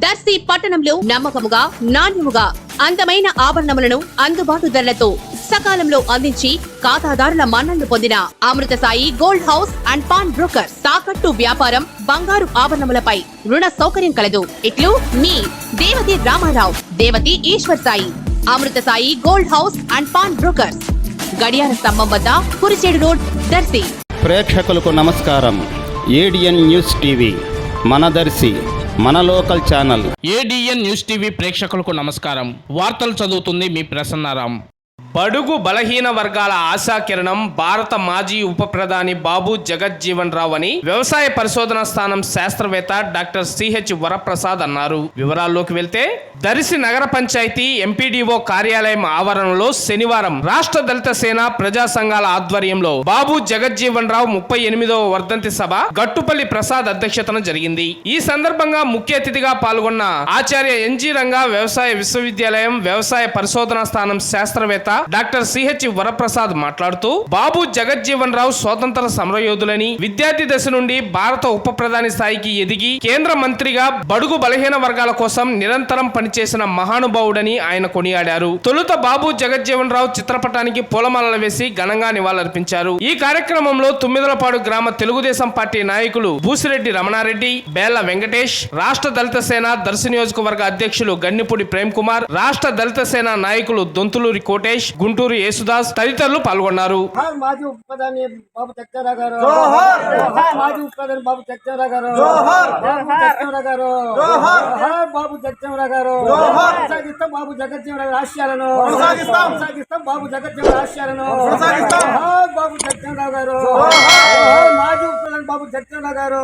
దర్శి పట్టణంలో నమ్మకముగా నాణ్యముగా అందమైన ఆభరణములను అందుబాటు ధరలతో సకాలంలో అందించి ఖాతాదారుల మన్ననలు పొందిన Amrutha Sai gold house and pawn broker. తాకట్టు వ్యాపారం, బంగారు ఆభరణములపై రుణ సౌకర్యం కలదు. ఇట్లు మీ Devathi Rama Rao, Devathi Eshwar Sai. Amrutha Sai gold house and pawn brokers, గడియార స్తంభం వద్ద కురిచేడు రోడ్, దర్శి. ప్రేక్షకులకు నమస్కారం. ఏడిఎన్ న్యూస్ టీవీ మన దర్శి, మన local channel. ADN news TV ప్రేక్షకులకు నమస్కారం. వార్తలు చదువుతుంది మీ ప్రసన్నారాం. బడుగు బలహీన వర్గాల ఆశాకిరణం భారత మాజీ ఉప ప్రధాని బాబు జగజ్జీవన్ రావు అని వ్యవసాయ పరిశోధనా స్థానం శాస్త్రవేత్త డాక్టర్ సిహెచ్ వరప్రసాద్ అన్నారు. వివరాల్లోకి వెళ్తే, దర్శి నగర పంచాయతీ ఎంపీడీఓ కార్యాలయం ఆవరణలో శనివారం రాష్ట్ర దళిత సేన ప్రజా సంఘాల ఆధ్వర్యంలో బాబు జగజ్జీవన్ రావు 38వ వర్ధంతి సభ గట్టుపల్లి ప్రసాద్ అధ్యక్షతన జరిగింది. ఈ సందర్భంగా ముఖ్య అతిథిగా పాల్గొన్న ఆచార్య ఎన్జీ రంగా వ్యవసాయ విశ్వవిద్యాలయం వ్యవసాయ పరిశోధనా స్థానం శాస్త్రవేత్త డాక్టర్ సిహెచ్ వరప్రసాద్ మాట్లాడుతూ, బాబు జగజ్జీవన్ రావు స్వాతంత్ర సమరయోధులని, విద్యార్థి దశ నుండి భారత ఉప ప్రధాని స్థాయికి ఎదిగి కేంద్ర మంత్రిగా బడుగు బలహీన వర్గాల కోసం నిరంతరం పనిచేసిన మహానుభావుడని ఆయన కొనియాడారు. తొలుత బాబు జగజ్జీవన్ రావు చిత్రపటానికి పూలమాలలు వేసి ఘనంగా నివాళులర్పించారు. ఈ కార్యక్రమంలో తుమ్మిదలపాడు గ్రామ తెలుగుదేశం పార్టీ నాయకులు బూసిరెడ్డి రమణారెడ్డి, బేళ్ల వెంకటేష్, రాష్ట్ర దళిత సేన దర్శి నియోజకవర్గ అధ్యక్షులు గన్నిపూడి ప్రేమ్ కుమార్, రాష్ట్ర దళిత సేన నాయకులు దొంతులూరి కోటేష్, గుంటూరు యేసుదాస్ తదితరులు పాల్గొన్నారు. మాజీ ఉప ప్రధాని బాబు జగజ్జీవన్ గారు, మాజీ ఉప ప్రధాని బాబు జగజ్జీవన్ గారు, గారు, బాబు జగజ్జీవన్ గారు, కొనసాగిస్తాం బాబు జగజ్జీవన్ ఆశయాలను, కొనసాగిస్తాం బాబు జగజ్జీవన్ ఆశయాలను, బాబు జగజ్జీవన్ గారు, మాజీ ఉప ప్రధాని బాబు జగజ్జీవన్ గారు,